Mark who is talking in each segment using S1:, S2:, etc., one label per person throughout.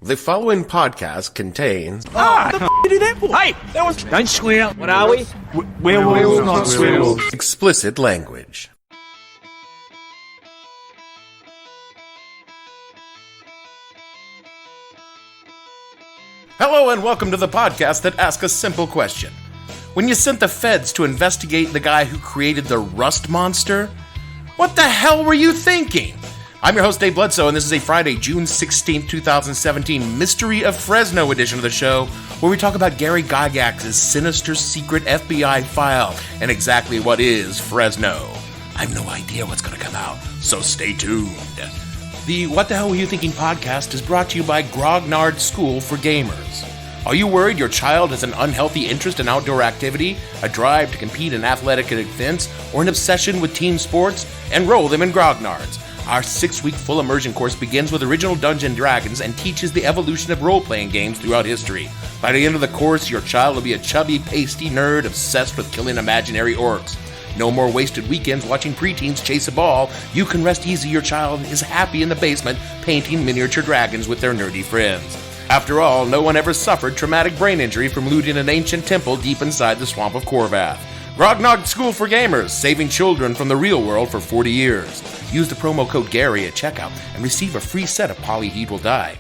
S1: The following podcast contains...
S2: What the f*** you do that for?
S3: Hey! That was...
S2: Don't squeal.
S3: What are we?
S2: Werewolves, not squirrels.
S1: explicit language. Hello and welcome to the podcast that asks a simple question. When you sent the feds to investigate the guy who created the rust monster, what the hell were you thinking? I'm your host, Dave Bledsoe, and this is a Friday, June 16th, 2017 Mystery of Fresno edition of the show, where we talk about Gary Gygax's sinister secret FBI file and exactly what is Fresno. I have no idea what's going to come out, so stay tuned. The What the Hell Were You Thinking podcast is brought to you by Grognard School for Gamers. Are you worried your child has an unhealthy interest in outdoor activity, a drive to compete in athletic events, or an obsession with team sports? Enroll them in Grognard's. Our 6-week full immersion course begins with original Dungeons & Dragons and teaches the evolution of role-playing games throughout history. By the end of the course, your child will be a chubby, pasty nerd obsessed with killing imaginary orcs. No more wasted weekends watching preteens chase a ball. You can rest easy, your child is happy in the basement painting miniature dragons with their nerdy friends. After all, no one ever suffered traumatic brain injury from looting an ancient temple deep inside the swamp of Corvath. Grognard School for Gamers, saving children from the real world for 40 years. Use the promo code GARY at checkout and receive a free set of polyhedral die.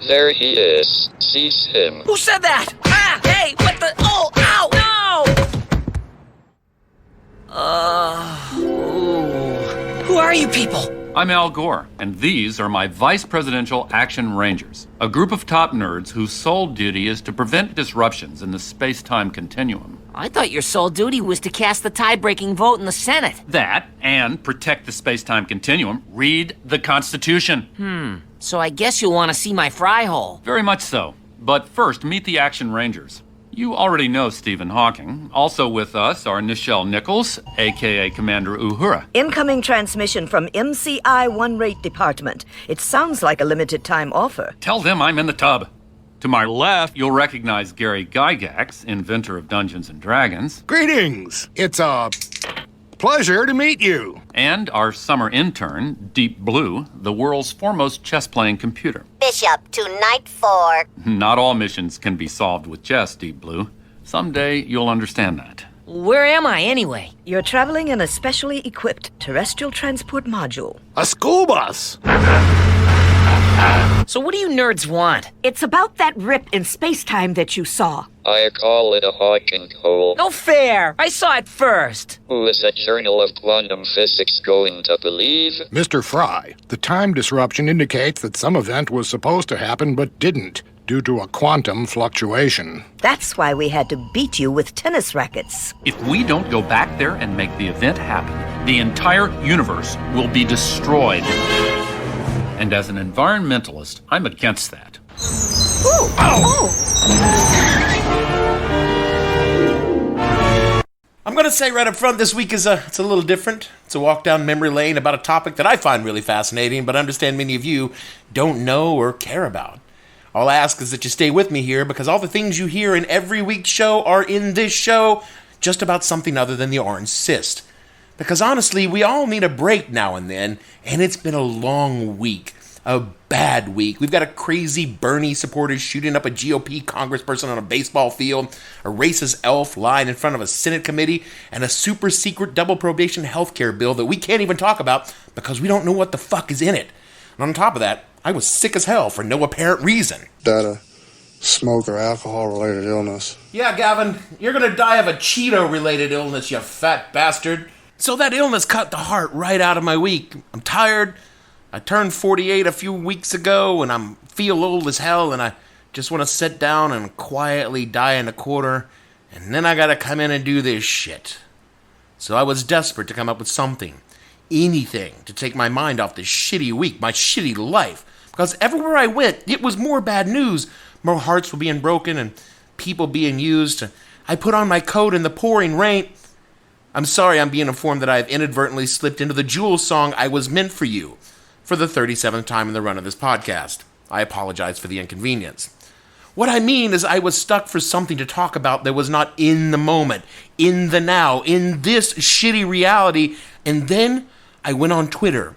S4: There he is. Seize him.
S3: Who said that? Ah! Hey! What the... Oh! Ow! No! Who are you people?
S5: I'm Al Gore, and these are my Vice Presidential Action Rangers, a group of top nerds whose sole duty is to prevent disruptions in the space-time continuum.
S3: I thought your sole duty was to cast the tie-breaking vote in the Senate.
S5: That, and protect the space-time continuum, read the Constitution.
S3: So I guess you'll want to see my fry hole.
S5: Very much so. But first, meet the Action Rangers. You already know Stephen Hawking. Also with us are Nichelle Nichols, a.k.a. Commander Uhura.
S6: Incoming transmission from MCI 1 Rate Department. It sounds like a limited time offer.
S5: Tell them I'm in the tub. To my left, you'll recognize Gary Gygax, inventor of Dungeons & Dragons.
S7: Greetings. It's a pleasure to meet you.
S5: And our summer intern, Deep Blue, the world's foremost chess-playing computer.
S8: Bishop to Knight 4.
S5: Not all missions can be solved with chess, Deep Blue. Someday you'll understand that.
S3: Where am I, anyway?
S6: You're traveling in a specially equipped terrestrial transport module.
S7: A school bus.
S3: So what do you nerds want?
S6: It's about that rip in space-time that you saw.
S4: I call it a Hawking hole.
S3: No fair! I saw it first!
S4: Who is a journal of quantum physics going to believe?
S7: Mr. Fry, the time disruption indicates that some event was supposed to happen but didn't, due to a quantum fluctuation.
S6: That's why we had to beat you with tennis rackets.
S5: If we don't go back there and make the event happen, the entire universe will be destroyed. And as an environmentalist, I'm against that.
S6: Ooh! Oh!
S1: I'm going to say right up front, this week it's a little different. It's a walk down memory lane about a topic that I find really fascinating, but I understand many of you don't know or care about. All I ask is that you stay with me here, because all the things you hear in every week's show are in this show, just about something other than the orange cyst. Because honestly, we all need a break now and then, and it's been a long week. A bad week. We've got a crazy Bernie supporter shooting up a GOP congressperson on a baseball field, a racist elf lying in front of a Senate committee, and a super secret double probation healthcare bill that we can't even talk about because we don't know what the fuck is in it. And on top of that, I was sick as hell for no apparent reason.
S9: Died of smoke or alcohol-related illness.
S1: Yeah, Gavin, you're gonna die of a Cheeto-related illness, you fat bastard. So that illness cut the heart right out of my week. I'm tired. I turned 48 a few weeks ago, and I feel old as hell, and I just want to sit down and quietly die in a corner, and then I gotta come in and do this shit. So I was desperate to come up with something, anything, to take my mind off this shitty week, my shitty life, because everywhere I went, it was more bad news. More hearts were being broken, and people being used. I put on my coat in the pouring rain. I'm sorry I'm being informed that I have inadvertently slipped into the Jewel song I Was Meant For You, for the 37th time in the run of this podcast. I apologize for the inconvenience. What I mean is I was stuck for something to talk about that was not in the moment, in the now, in this shitty reality, and then I went on Twitter,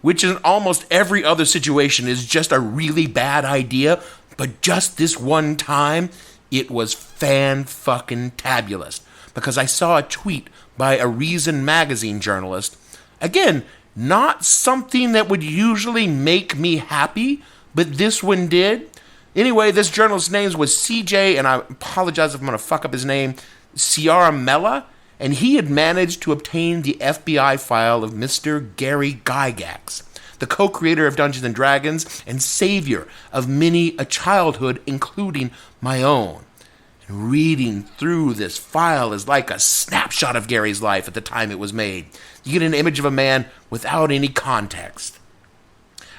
S1: which in almost every other situation is just a really bad idea, but just this one time, it was fan-fucking-tabulous, because I saw a tweet by a Reason magazine journalist. Again, not something that would usually make me happy, but this one did. Anyway, this journalist's name was CJ, and I apologize if I'm going to fuck up his name, Ciaramella, and he had managed to obtain the FBI file of Mr. Gary Gygax, the co-creator of Dungeons & Dragons and savior of many a childhood, including my own. And reading through this file is like a snapshot of Gary's life at the time it was made. You get an image of a man without any context.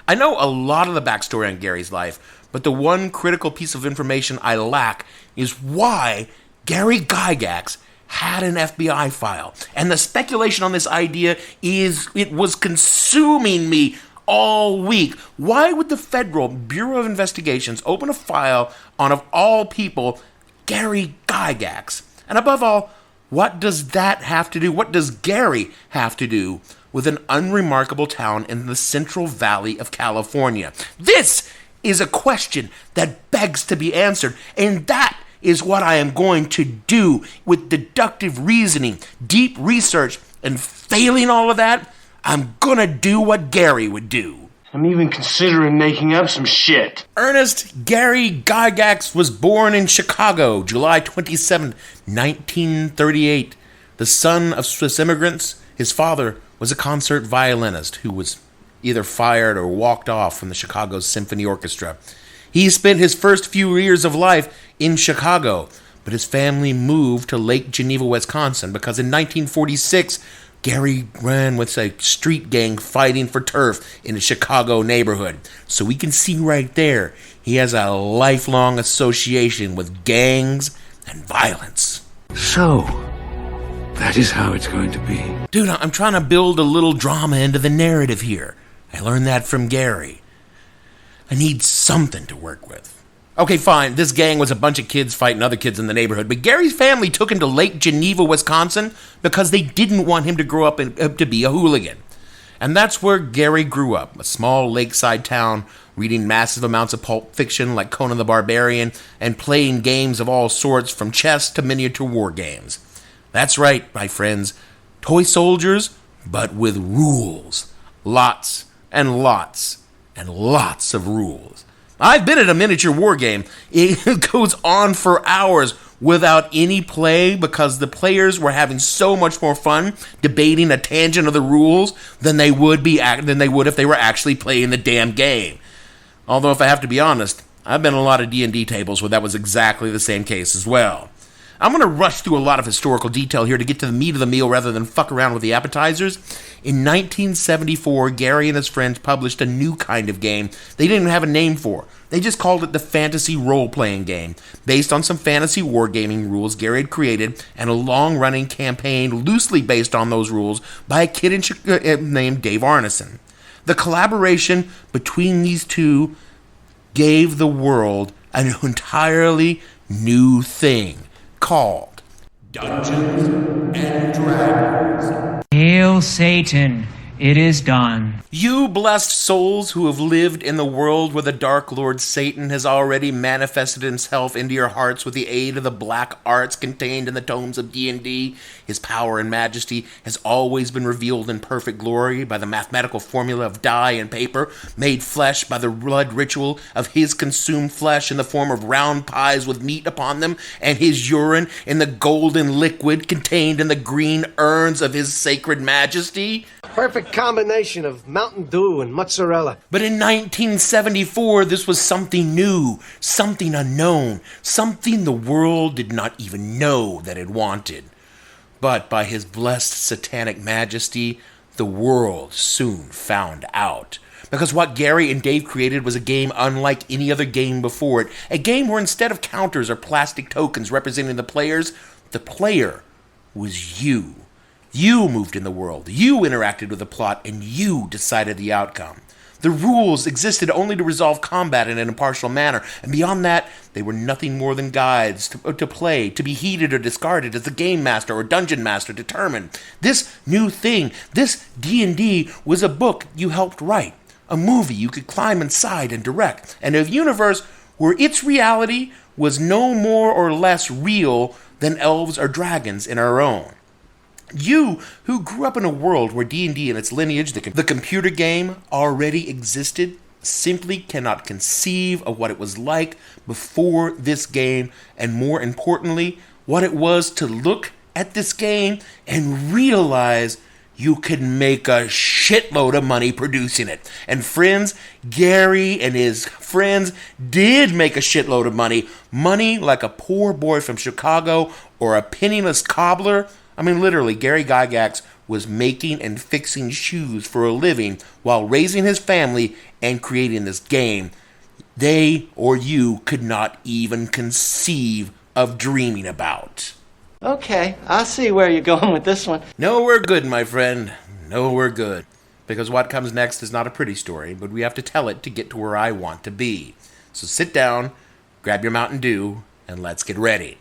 S1: I know a lot of the backstory on Gary's life, but the one critical piece of information I lack is why Gary Gygax had an FBI file. And the speculation on this idea is it was consuming me all week. Why would the Federal Bureau of Investigations open a file on, of all people, Gary Gygax? And above all, what does that have to do? What does Gary have to do with an unremarkable town in the Central Valley of California? This is a question that begs to be answered, and that is what I am going to do with deductive reasoning, deep research, and failing all of that, I'm gonna do what Gary would do.
S2: I'm even considering making up some shit.
S1: Ernest Gary Gygax was born in Chicago, July 27, 1938. The son of Swiss immigrants, his father was a concert violinist who was either fired or walked off from the Chicago Symphony Orchestra. He spent his first few years of life in Chicago, but his family moved to Lake Geneva, Wisconsin, because in 1946, Gary ran with a street gang fighting for turf in a Chicago neighborhood. So we can see right there, he has a lifelong association with gangs and violence.
S10: So, that is how it's going to be.
S1: Dude, I'm trying to build a little drama into the narrative here. I learned that from Gary. I need something to work with. Okay, fine, this gang was a bunch of kids fighting other kids in the neighborhood, but Gary's family took him to Lake Geneva, Wisconsin, because they didn't want him to grow up to be a hooligan. And that's where Gary grew up, a small lakeside town, reading massive amounts of pulp fiction like Conan the Barbarian, and playing games of all sorts from chess to miniature war games. That's right, my friends, toy soldiers, but with rules. Lots and lots and lots of rules. I've been at a miniature war game. It goes on for hours without any play because the players were having so much more fun debating a tangent of the rules than they would if they were actually playing the damn game. Although, if I have to be honest, I've been in a lot of D&D tables where that was exactly the same case as well. I'm going to rush through a lot of historical detail here to get to the meat of the meal rather than fuck around with the appetizers. In 1974, Gary and his friends published a new kind of game they didn't even have a name for. They just called it the Fantasy Role-Playing Game, based on some fantasy wargaming rules Gary had created and a long-running campaign loosely based on those rules by a kid named Dave Arneson. The collaboration between these two gave the world an entirely new thing called Dungeons and Dragons.
S11: Hail Satan, it is done.
S1: You blessed souls who have lived in the world where the Dark Lord Satan has already manifested himself into your hearts with the aid of the black arts contained in the tomes of D&D. His power and majesty has always been revealed in perfect glory by the mathematical formula of die and paper, made flesh by the blood ritual of his consumed flesh in the form of round pies with meat upon them, and his urine in the golden liquid contained in the green urns of his sacred majesty.
S12: Perfect combination of Mountain Dew and mozzarella.
S1: But in 1974, this was something new, something unknown, something the world did not even know that it wanted. But by his blessed satanic majesty, the world soon found out. Because what Gary and Dave created was a game unlike any other game before it. A game where instead of counters or plastic tokens representing the player was you. You moved in the world, you interacted with the plot, and you decided the outcome. The rules existed only to resolve combat in an impartial manner, and beyond that, they were nothing more than guides to play, to be heeded or discarded as the game master or dungeon master determined. This new thing, this D&D, was a book you helped write, a movie you could climb inside and direct, and a universe where its reality was no more or less real than elves or dragons in our own. You, who grew up in a world where D&D and its lineage, the computer game, already existed, simply cannot conceive of what it was like before this game, and more importantly, what it was to look at this game and realize you could make a shitload of money producing it. And friends, Gary and his friends did make a shitload of money. Money like a poor boy from Chicago or a penniless cobbler. I mean, literally, Gary Gygax was making and fixing shoes for a living while raising his family and creating this game they or you could not even conceive of dreaming about.
S13: Okay, I see where you're going with this one.
S1: Nowhere good, my friend. Nowhere good. Because what comes next is not a pretty story, but we have to tell it to get to where I want to be. So sit down, grab your Mountain Dew, and let's get ready.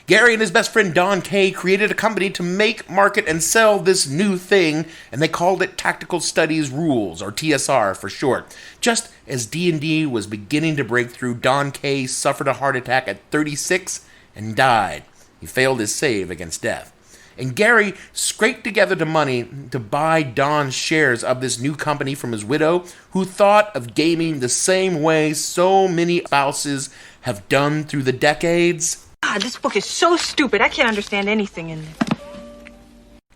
S1: Gary and his best friend Don Kay created a company to make, market, and sell this new thing, and they called it Tactical Studies Rules, or TSR for short. Just as D&D was beginning to break through, Don Kay suffered a heart attack at 36 and died. He failed his save against death. And Gary scraped together the money to buy Don's shares of this new company from his widow, who thought of gaming the same way so many spouses have done through the decades.
S14: God, this book is so stupid. I can't understand anything in it.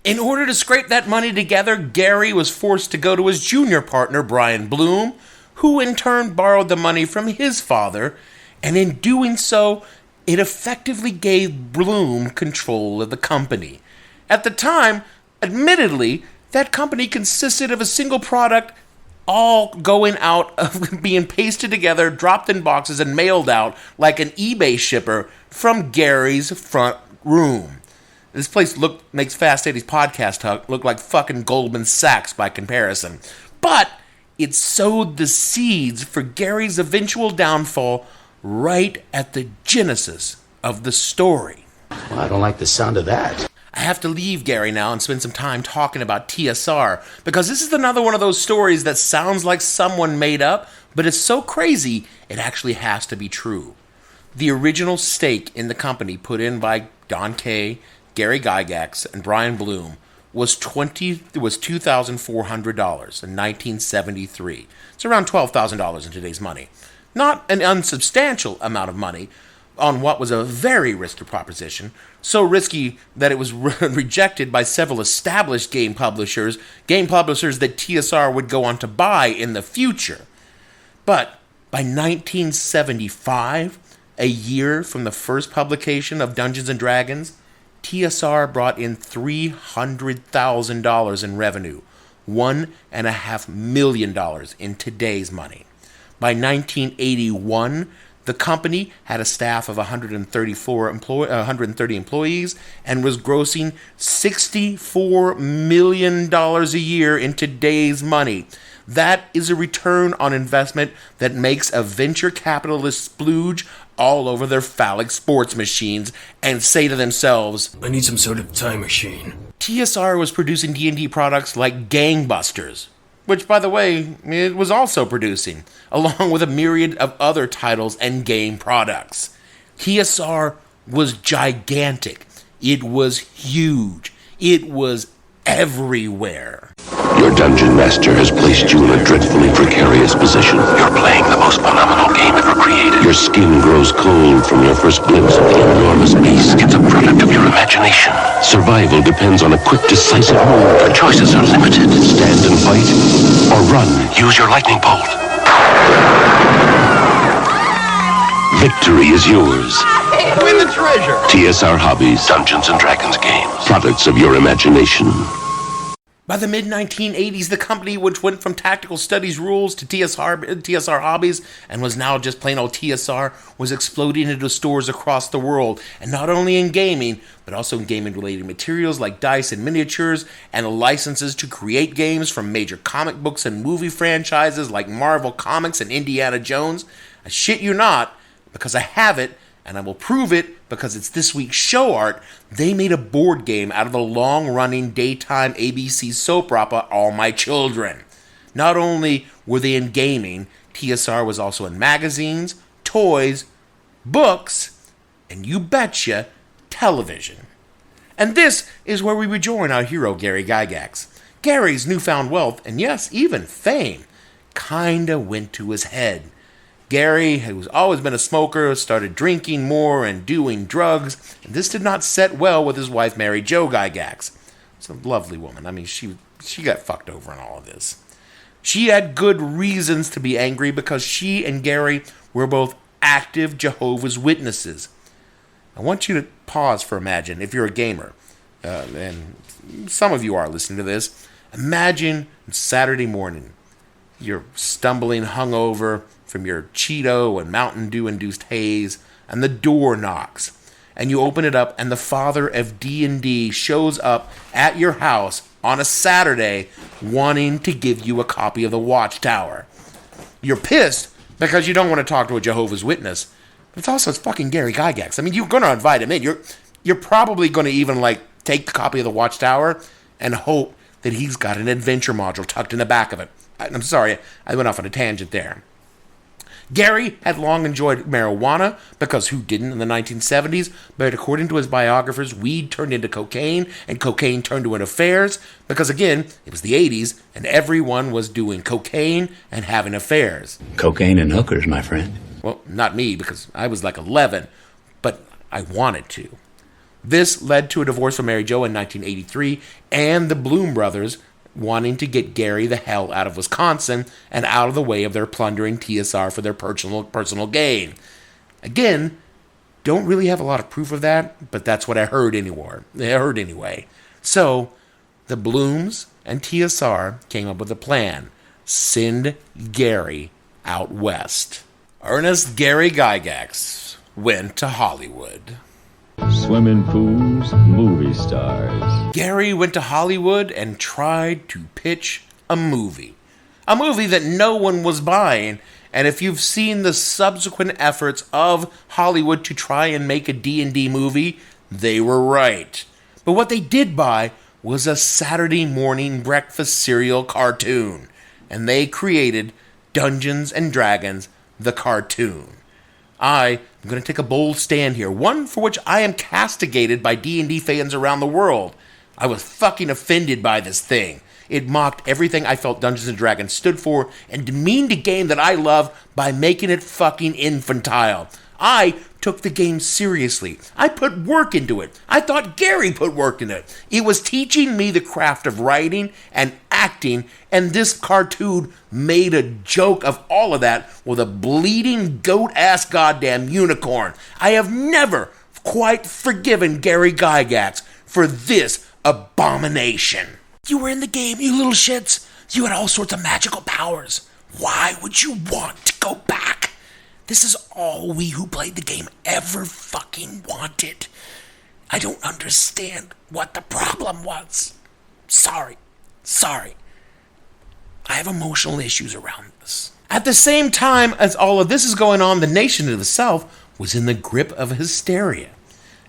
S1: In order to scrape that money together, Gary was forced to go to his junior partner, Brian Bloom, who in turn borrowed the money from his father, and in doing so, it effectively gave Bloom control of the company. At the time, admittedly, that company consisted of a single product, all going out of being pasted together, dropped in boxes, and mailed out like an eBay shipper from Gary's front room. This place makes Fast Eddie's podcast look like fucking Goldman Sachs by comparison. But it sowed the seeds for Gary's eventual downfall right at the genesis of the story.
S15: Well, I don't like the sound of that.
S1: I have to leave Gary now and spend some time talking about TSR, because this is another one of those stories that sounds like someone made up, but it's so crazy it actually has to be true. The original stake in the company put in by Don Kay, Gary Gygax, and Brian Bloom was $2,400 in 1973. It's around $12,000 in today's money. Not an unsubstantial amount of money on what was a very risky proposition, so risky that it was rejected by several established game publishers that TSR would go on to buy in the future. But by 1975, a year from the first publication of Dungeons & Dragons, TSR brought in $300,000 in revenue, $1.5 million in today's money. By 1981, the company had a staff of 130 employees and was grossing $64 million a year in today's money. That is a return on investment that makes a venture capitalist splooge all over their phallic sports machines and say to themselves,
S2: I need some sort of time machine.
S1: TSR was producing D&D products like Gangbusters, which, by the way, it was also producing, along with a myriad of other titles and game products. TSR was gigantic. It was huge. It was everywhere.
S16: Your dungeon master has placed you in a dreadfully precarious position. You're playing the most phenomenal game ever created. Your skin grows cold from your first glimpse of the enormous beast. It's a product of your imagination. Survival depends on a quick, decisive move. Your choices are limited. Stand and fight, or run. Use your lightning bolt. Victory is yours.
S2: Win the treasure.
S16: TSR Hobbies, Dungeons & Dragons games. Products of your imagination.
S1: By the mid-1980s, the company, which went from tactical studies rules to TSR hobbies and was now just plain old TSR, was exploding into stores across the world, and not only in gaming, but also in gaming-related materials like dice and miniatures, and licenses to create games from major comic books and movie franchises like Marvel Comics and Indiana Jones. I shit you not, because I have it, and I will prove it because it's this week's show art. They made a board game out of the long-running daytime ABC soap opera All My Children. Not only were they in gaming, TSR was also in magazines, toys, books, and you betcha, television. And this is where we rejoin our hero Gary Gygax. Gary's newfound wealth, and yes, even fame, kinda went to his head. Gary, who's always been a smoker, started drinking more and doing drugs, and this did not set well with his wife, Mary Jo Gygax. It's a lovely woman. I mean, she got fucked over in all of this. She had good reasons to be angry because she and Gary were both active Jehovah's Witnesses. I want you to pause for imagine, if you're a gamer, and some of you are listening to this. Imagine Saturday morning, you're stumbling hungover from your Cheeto and Mountain Dew-induced haze, and the door knocks, and you open it up, and the father of D&D shows up at your house on a Saturday wanting to give you a copy of the Watchtower. You're pissed because you don't want to talk to a Jehovah's Witness, but it's fucking Gary Gygax. I mean, you're going to invite him in. You're probably going to even, take the copy of the Watchtower and hope that he's got an adventure module tucked in the back of it. I'm sorry, I went off on a tangent there. Gary had long enjoyed marijuana, because who didn't in the 1970s? But according to his biographers, weed turned into cocaine, and cocaine turned into affairs, because again, it was the 80s, and everyone was doing cocaine and having affairs.
S15: Cocaine and hookers, my friend.
S1: Well, not me, because I was 11, but I wanted to. This led to a divorce from Mary Jo in 1983, and the Bloom brothers wanting to get Gary the hell out of Wisconsin and out of the way of their plundering TSR for their personal gain. Again, don't really have a lot of proof of that, but that's what I heard anyway. So, the Blooms and TSR came up with a plan. Send Gary out west. Ernest Gary Gygax went to Hollywood.
S17: Swimming pools, movie stars.
S1: Gary went to Hollywood and tried to pitch a movie. A movie that no one was buying, and if you've seen the subsequent efforts of Hollywood to try and make a D&D movie, they were right. But what they did buy was a Saturday morning breakfast cereal cartoon, and they created Dungeons & Dragons, the cartoon. I am going to take a bold stand here, one for which I am castigated by D&D fans around the world. I was fucking offended by this thing. It mocked everything I felt Dungeons & Dragons stood for and demeaned a game that I love by making it fucking infantile. I took the game seriously. I put work into it. I thought Gary put work in it. It was teaching me the craft of writing and acting, and this cartoon made a joke of all of that with a bleeding goat-ass goddamn unicorn. I have never quite forgiven Gary Gygax for this abomination. You were in the game, you little shits. You had all sorts of magical powers. Why would you want to go back? This is all we who played the game ever fucking wanted. I don't understand what the problem was. Sorry. I have emotional issues around this. At the same time as all of this is going on, the nation of the South was in the grip of hysteria.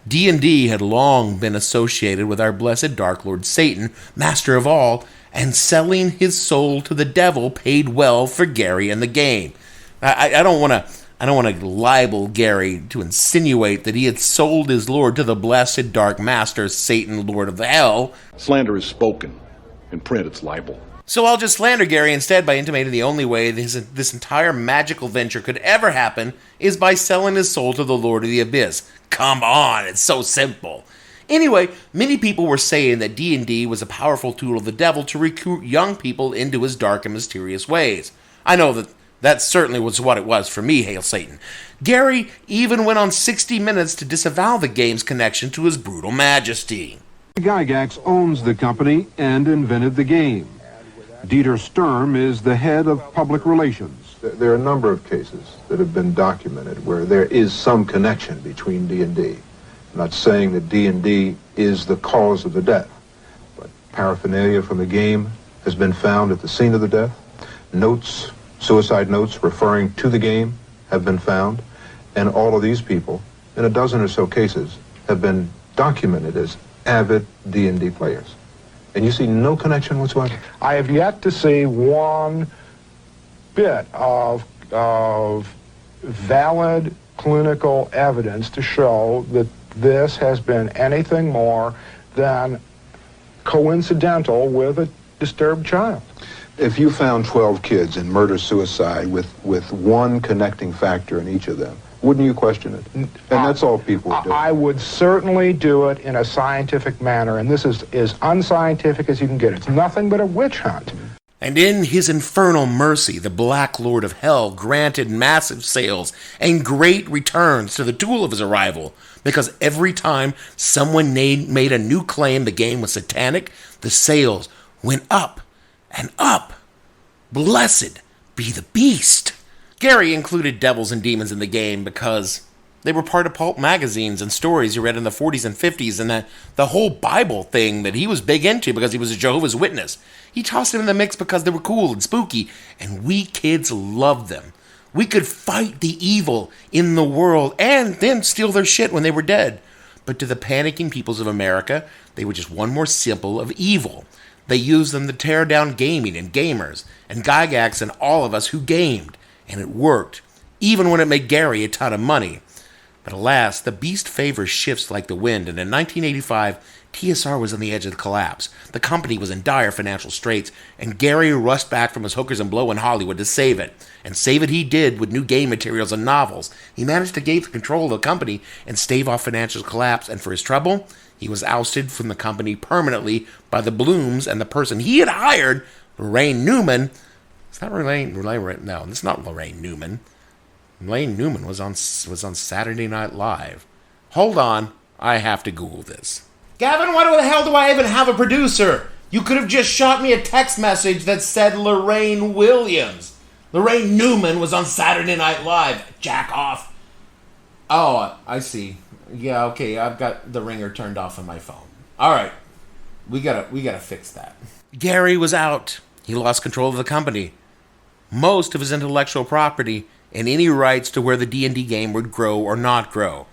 S1: D&D had long been associated with our blessed Dark Lord Satan, master of all, and selling his soul to the devil paid well for Gary and the game. I don't want to libel Gary to insinuate that he had sold his lord to the blessed dark master, Satan, Lord of the Hell.
S18: Slander is spoken. In print, it's libel.
S1: So I'll just slander Gary instead by intimating the only way this entire magical venture could ever happen is by selling his soul to the Lord of the Abyss. Come on, it's so simple. Anyway, many people were saying that D&D was a powerful tool of the devil to recruit young people into his dark and mysterious ways. I know that certainly was what it was for me, hail Satan. Gary even went on 60 Minutes to disavow the game's connection to his brutal majesty.
S19: Gygax owns the company and invented the game. Dieter Sturm is the head of public relations.
S20: There are a number of cases that have been documented where there is some connection between D&D. I'm not saying that D&D is the cause of the death, but paraphernalia from the game has been found at the scene of the death. Notes, suicide notes referring to the game have been found, and all of these people, in a dozen or so cases, have been documented as avid D&D players. And you see no connection whatsoever?
S7: I have yet to see one bit of valid clinical evidence to show that this has been anything more than coincidental with a disturbed child.
S20: If you found 12 kids in murder-suicide with one connecting factor in each of them, wouldn't you question it? And that's all people would do.
S7: I would certainly do it in a scientific manner, and this is as unscientific as you can get. It's nothing but a witch hunt.
S1: And in his infernal mercy, the Black Lord of Hell granted massive sales and great returns to the tool of his arrival, because every time someone made a new claim the game was satanic, the sales went up and up. Blessed be the beast. Gary included devils and demons in the game because they were part of pulp magazines and stories you read in the 40s and 50s, and the whole Bible thing that he was big into because he was a Jehovah's Witness. He tossed them in the mix because they were cool and spooky, and we kids loved them. We could fight the evil in the world and then steal their shit when they were dead. But to the panicking peoples of America, they were just one more symbol of evil. They used them to tear down gaming and gamers, and Gygax and all of us who gamed. And it worked, even when it made Gary a ton of money. But alas, the beast favors shifts like the wind, and in 1985, TSR was on the edge of the collapse. The company was in dire financial straits, and Gary rushed back from his hookers and blow in Hollywood to save it. And save it he did with new game materials and novels. He managed to gain control of the company and stave off financial collapse, and for his trouble, he was ousted from the company permanently by the Blooms and the person he had hired, Lorraine Newman. It's not Lorraine. No, it's not Lorraine Newman. Lorraine Newman was on Saturday Night Live. Hold on, I have to Google this. Gavin, why the hell do I even have a producer? You could have just shot me a text message that said Lorraine Williams. Lorraine Newman was on Saturday Night Live. Jack off. Oh, I see. Yeah, okay, I've got the ringer turned off on my phone. All right, we gotta fix that. Gary was out. He lost control of the company, most of his intellectual property, and any rights to where the D&D game would grow or not grow.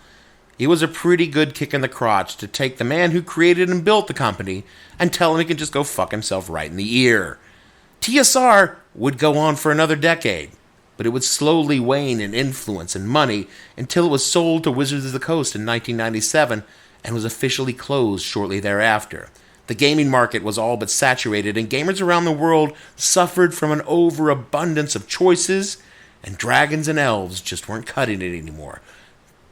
S1: It was a pretty good kick in the crotch to take the man who created and built the company and tell him he can just go fuck himself right in the ear. TSR would go on for another decade, but it would slowly wane in influence and money until it was sold to Wizards of the Coast in 1997 and was officially closed shortly thereafter. The gaming market was all but saturated, and gamers around the world suffered from an overabundance of choices, and dragons and elves just weren't cutting it anymore.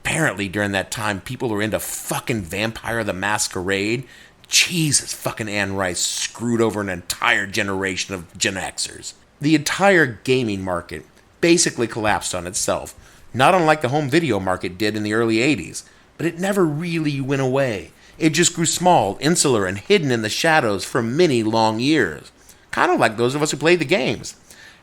S1: Apparently, during that time, people were into fucking Vampire the Masquerade. Jesus, fucking Anne Rice screwed over an entire generation of Gen Xers. The entire gaming market basically collapsed on itself, not unlike the home video market did in the early 80s, but it never really went away. It just grew small, insular, and hidden in the shadows for many long years. Kind of like those of us who played the games.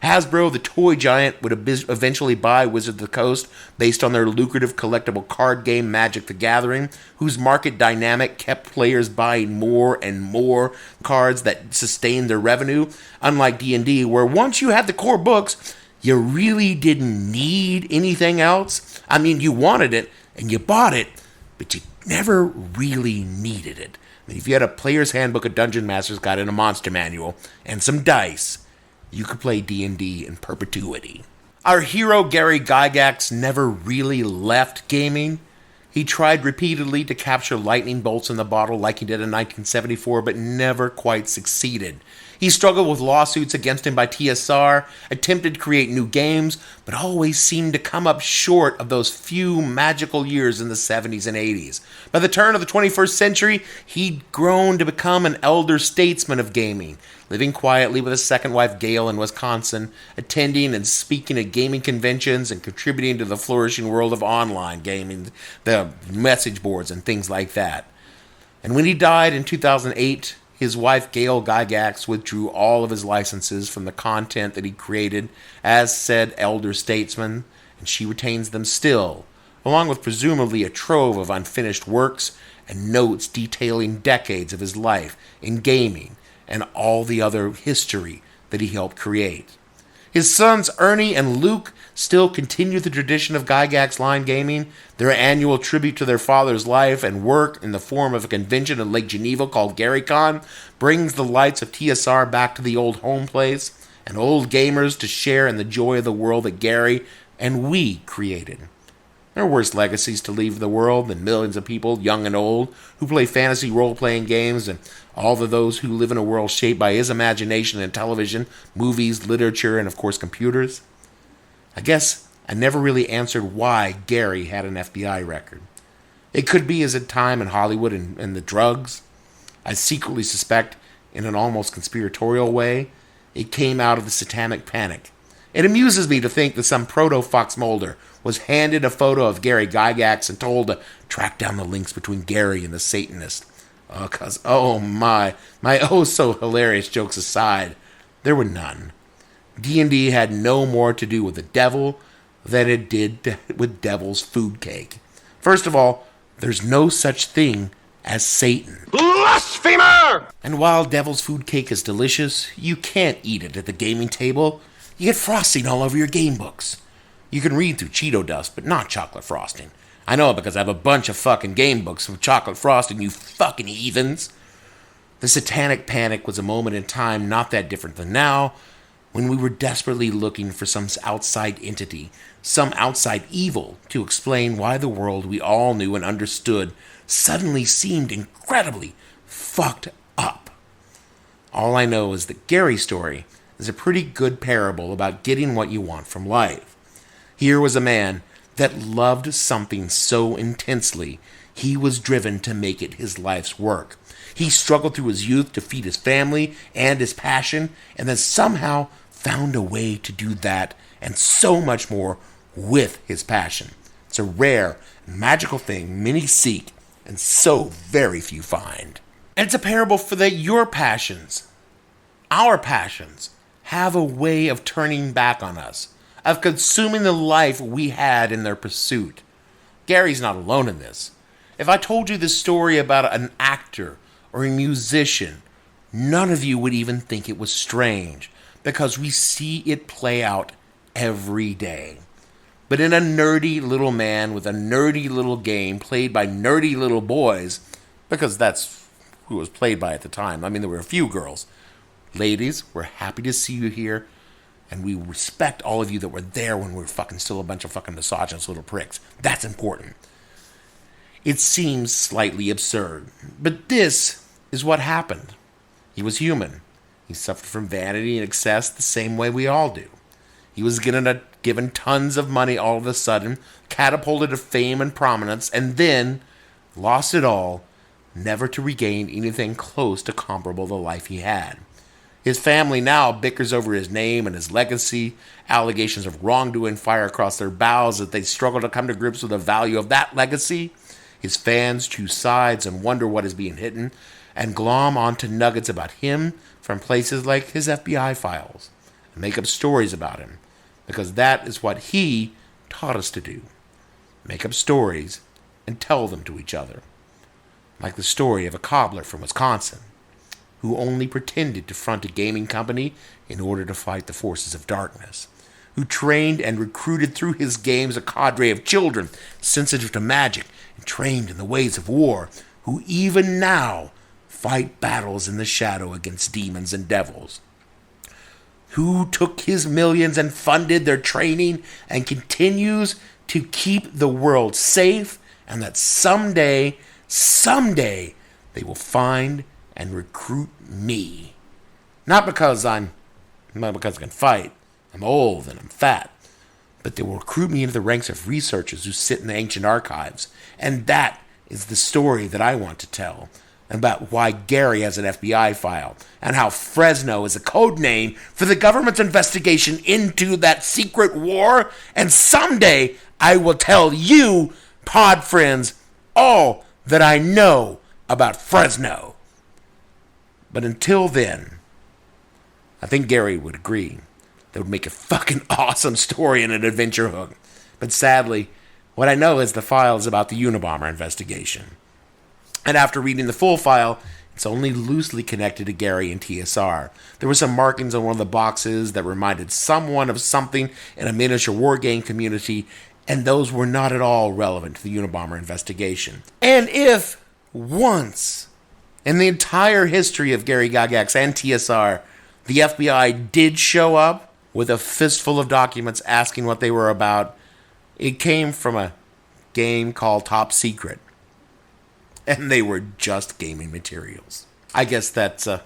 S1: Hasbro, the toy giant, would eventually buy Wizards of the Coast based on their lucrative collectible card game Magic the Gathering, whose market dynamic kept players buying more and more cards that sustained their revenue, unlike D&D, where once you had the core books, you really didn't need anything else. I mean, you wanted it, and you bought it, but you never really needed it. I mean, if you had a player's handbook, a dungeon master's guide, and a monster manual, and some dice, you could play D&D in perpetuity. Our hero, Gary Gygax, never really left gaming. He tried repeatedly to capture lightning bolts in the bottle like he did in 1974, but never quite succeeded. He struggled with lawsuits against him by TSR, attempted to create new games, but always seemed to come up short of those few magical years in the 70s and 80s. By the turn of the 21st century, he'd grown to become an elder statesman of gaming, living quietly with his second wife Gail in Wisconsin, attending and speaking at gaming conventions and contributing to the flourishing world of online gaming, the message boards and things like that. And when he died in 2008, his wife Gail Gygax withdrew all of his licenses from the content that he created as said elder statesman, and she retains them still, along with presumably a trove of unfinished works and notes detailing decades of his life in gaming and all the other history that he helped create. His sons Ernie and Luke still continue the tradition of Gygax line gaming. Their annual tribute to their father's life and work in the form of a convention in Lake Geneva called GaryCon brings the lights of TSR back to the old home place and old gamers to share in the joy of the world that Gary and we created. There are worse legacies to leave the world than millions of people, young and old, who play fantasy role-playing games, and all of those who live in a world shaped by his imagination and television, movies, literature, and of course computers. I guess I never really answered why Gary had an FBI record. It could be his time in Hollywood and the drugs. I secretly suspect, in an almost conspiratorial way, it came out of the satanic panic. It amuses me to think that some proto-Fox Mulder was handed a photo of Gary Gygax and told to track down the links between Gary and the Satanist. My oh so hilarious jokes aside, there were none. D&D had no more to do with the devil than it did with devil's food cake. First of all, there's no such thing as Satan.
S2: Blasphemer!
S1: And while devil's food cake is delicious, you can't eat it at the gaming table. You get frosting all over your game books. You can read through Cheeto dust, but not chocolate frosting. I know it because I have a bunch of fucking game books with chocolate frosting, you fucking heathens. The satanic panic was a moment in time not that different than now, when we were desperately looking for some outside entity, some outside evil, to explain why the world we all knew and understood suddenly seemed incredibly fucked up. All I know is that Gary's story is a pretty good parable about getting what you want from life. Here was a man that loved something so intensely, he was driven to make it his life's work. He struggled through his youth to feed his family and his passion, and then somehow found a way to do that and so much more with his passion. It's a rare and magical thing many seek and so very few find. And it's a parable for that your passions, our passions, have a way of turning back on us, of consuming the life we had in their pursuit. Gary's not alone in this. If I told you this story about an actor or a musician, none of you would even think it was strange, because we see it play out every day. But in a nerdy little man with a nerdy little game played by nerdy little boys, because that's who it was played by at the time. I mean, there were a few girls. Ladies, we're happy to see you here, and we respect all of you that were there when we were fucking still a bunch of fucking misogynist little pricks. That's important. It seems slightly absurd, but this is what happened. He was human. He suffered from vanity and excess the same way we all do. He was given tons of money all of a sudden, catapulted to fame and prominence, and then lost it all, never to regain anything close to comparable to the life he had. His family now bickers over his name and his legacy. Allegations of wrongdoing fire across their bows as they struggle to come to grips with the value of that legacy. His fans choose sides and wonder what is being hidden, and glom onto nuggets about him from places like his FBI files, and make up stories about him, because that is what he taught us to do. Make up stories and tell them to each other. Like the story of a cobbler from Wisconsin, who only pretended to front a gaming company in order to fight the forces of darkness, who trained and recruited through his games a cadre of children sensitive to magic and trained in the ways of war, who even now fight battles in the shadow against demons and devils, who took his millions and funded their training and continues to keep the world safe, and that someday, they will find and recruit me. Not because I can fight, I'm old and I'm fat, but they will recruit me into the ranks of researchers who sit in the ancient archives. And that is the story that I want to tell, about why Gary has an FBI file, and how Fresno is a code name for the government's investigation into that secret war. And someday I will tell you, pod friends, all that I know about Fresno. But until then, I think Gary would agree that would make a fucking awesome story and an adventure hook. But sadly, what I know is the file is about the Unabomber investigation. And after reading the full file, it's only loosely connected to Gary and TSR. There were some markings on one of the boxes that reminded someone of something in a miniature war game community, and those were not at all relevant to the Unabomber investigation. And if once in the entire history of Gary Gygax and TSR, the FBI did show up with a fistful of documents asking what they were about, it came from a game called Top Secret. And they were just gaming materials. I guess that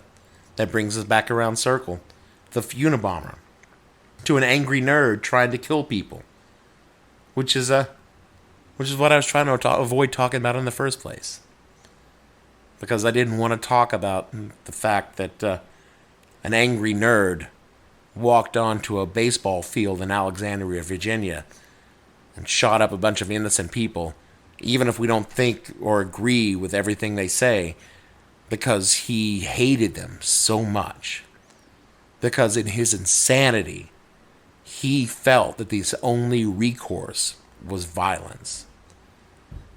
S1: brings us back around circle. The Unabomber. To an angry nerd trying to kill people. Which is what I was trying to avoid talking about in the first place. Because I didn't want to talk about the fact that an angry nerd walked onto a baseball field in Alexandria, Virginia, and shot up a bunch of innocent people, even if we don't think or agree with everything they say, because he hated them so much. Because in his insanity, he felt that the only recourse was violence.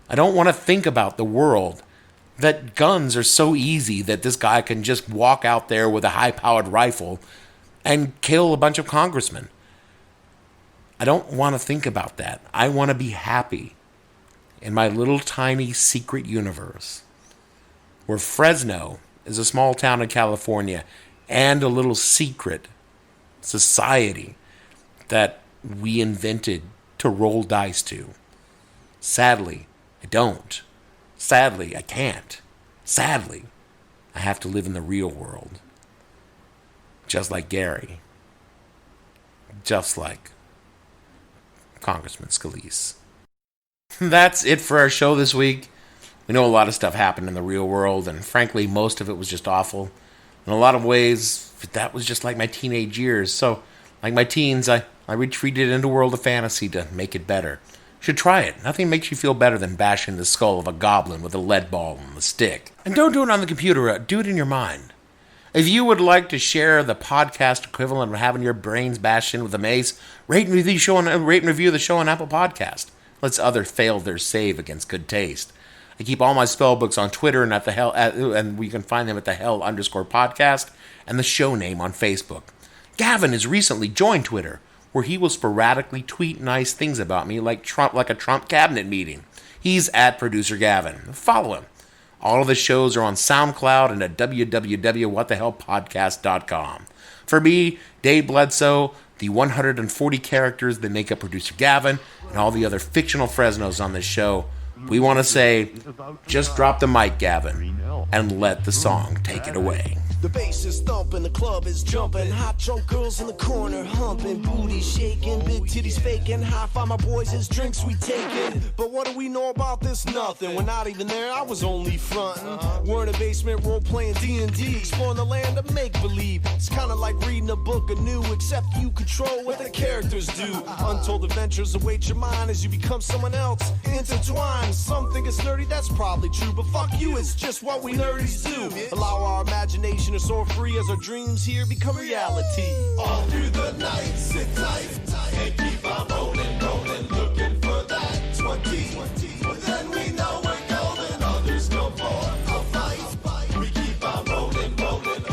S1: I don't want to think about the world that guns are so easy that this guy can just walk out there with a high-powered rifle and kill a bunch of congressmen. I don't want to think about that. I want to be happy in my little tiny secret universe where Fresno is a small town in California and a little secret society that we invented to roll dice to. Sadly, I don't. Sadly, I can't. Sadly, I have to live in the real world. Just like Gary. Just like Congressman Scalise. That's it for our show this week. We know a lot of stuff happened in the real world, and frankly, most of it was just awful. In a lot of ways, that was just like my teenage years. So, like my teens, I retreated into a world of fantasy to make it better. You should try it. Nothing makes you feel better than bashing the skull of a goblin with a lead ball and a stick. And don't do it on the computer, do it in your mind. If you would like to share the podcast equivalent of having your brains bashed in with a mace, rate and review the show on Apple Podcast. Lets others fail their save against good taste. I keep all my spell books on Twitter and and we can find them at @the_hell_podcast and the show name on Facebook. Gavin has recently joined Twitter, where he will sporadically tweet nice things about me like a Trump cabinet meeting. He's @Producer Gavin. Follow him. All of the shows are on SoundCloud and at www.whatthehellpodcast.com. For me, Dave Bledsoe, the 140 characters that make up Producer Gavin, and all the other fictional Fresnos on this show, we want to say, just drop the mic, Gavin, and let the song take it away.
S21: The bass is thumping, the club is jumping, hot drunk girls in the corner humping, booty shaking, big titties faking, high five my boys, his drinks we taking. But what do we know about this? Nothing. We're not even there, I was only frontin'. We're in a basement role playing D&D, exploring the land of make believe. It's kind of like reading a book anew, except you control what the characters do. Untold adventures await your mind as you become someone else, intertwined. Some think it's nerdy, that's probably true, but fuck you, it's just what we nerdies do. Allow our imagination to soar free as our dreams here become reality. All through the night, sit tight, and keep on rolling, looking for that 20. Then we know we're golden, others go for a fight. We keep on rolling,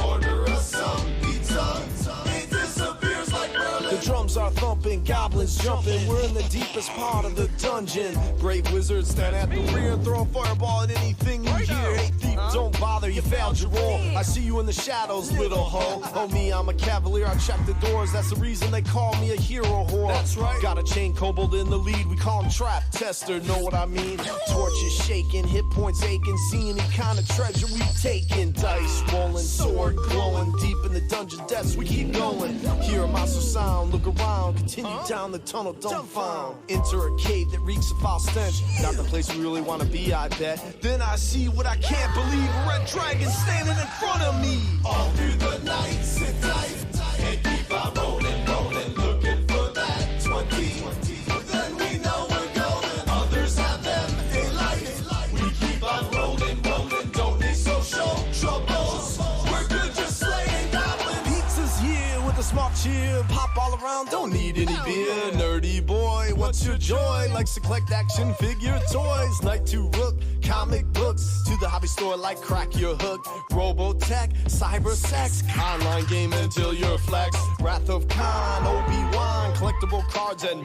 S21: order us some pizza. It disappears like Merlin. The drums are thumping, goblins jumping. We're in the deepest part of the dungeon. Brave wizards stand at the rear, throw a fireball at anything you hear. Hey thief, don't bother, you failed your roll. I see you in the shadows, little hoe. Oh me, I'm a cavalier, I check the doors. That's the reason they call me a hero whore. That's right. Got a chain kobold in the lead, we call him Trap Tester, know what I mean? Torches shaking, hit points aching, see any kind of treasure we taking. Dice rolling, sword glowing, deep in the dungeon depths we keep going. Hear a monster sound, look around, continue down the tunnel dumbfound. Enter a cave that reeks of foul stench, not the place we really want to be, I bet. Then I see what I can't believe, a red dragon standing in front of me. All through the night, sit tight, and keep on rolling, looking for that 20. Then we know we're golden, others have them, they light. We keep on rolling, don't pop all around, don't need any beer. Nerdy boy, what's your joy? Likes to collect action figure toys. Night to rook, comic books. To the hobby store like crack your hook. Robotech, cyber sex. Online game until you're flex. Wrath of Khan, Obi-Wan. Collectible cards and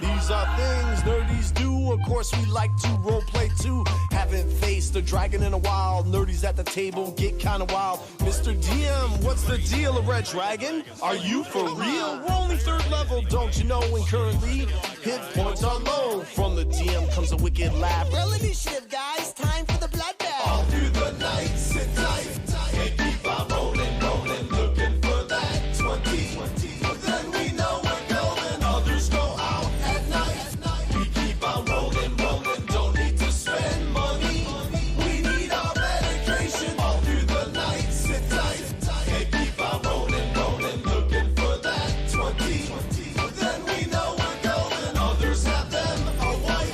S21: these are things nerdies do. Of course we like to roleplay too. Haven't faced a dragon in a while. Nerdies at the table get kinda wild. Mr. DM, what's the deal? A red dragon? Are you for real? We're only 3rd level, don't you know? And currently, hit points are low. From the DM comes a wicked laugh. Real initiative, guys. Time for the bloodbath. All through the night, sit tight. Can't keep on rolling, rolling. Looking for that 20. Then we know we're going. Others go out at night. We keep on rolling, rolling. Don't need to spend money. We need our medication. All through the night, sit tight. Can't keep on rolling, rolling. Looking for that 20. Then we know we're going. Others have them a white.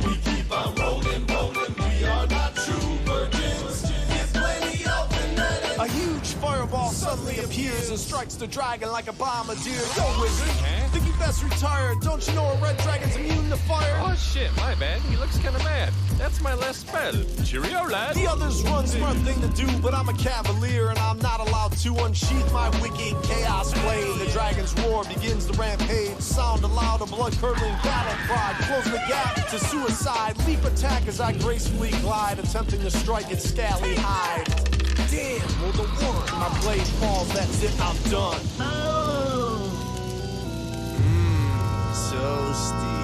S21: We keep on rolling, rolling. We are not true virgins. Get plenty of kinetic. A huge fireball suddenly appears and strikes the dragon like a bombardier. Yo, wizard, think you best retire. Don't you know a red dragon's immune to fire?
S8: Oh shit, my bad. He looks kinda mad. That's my last spell. Cheerio, lad.
S21: The others run smart thing to do, but I'm a cavalier and I'm not allowed to unsheath my wicked chaos blade. The dragon's roar begins the rampage. Sound aloud, a blood-curdling battle cry. Close the gap to suicide. Leap attack as I gracefully glide, attempting to strike its scaly hide. Damn, roll the 1. My blade falls, that's it, I'm done. So steep.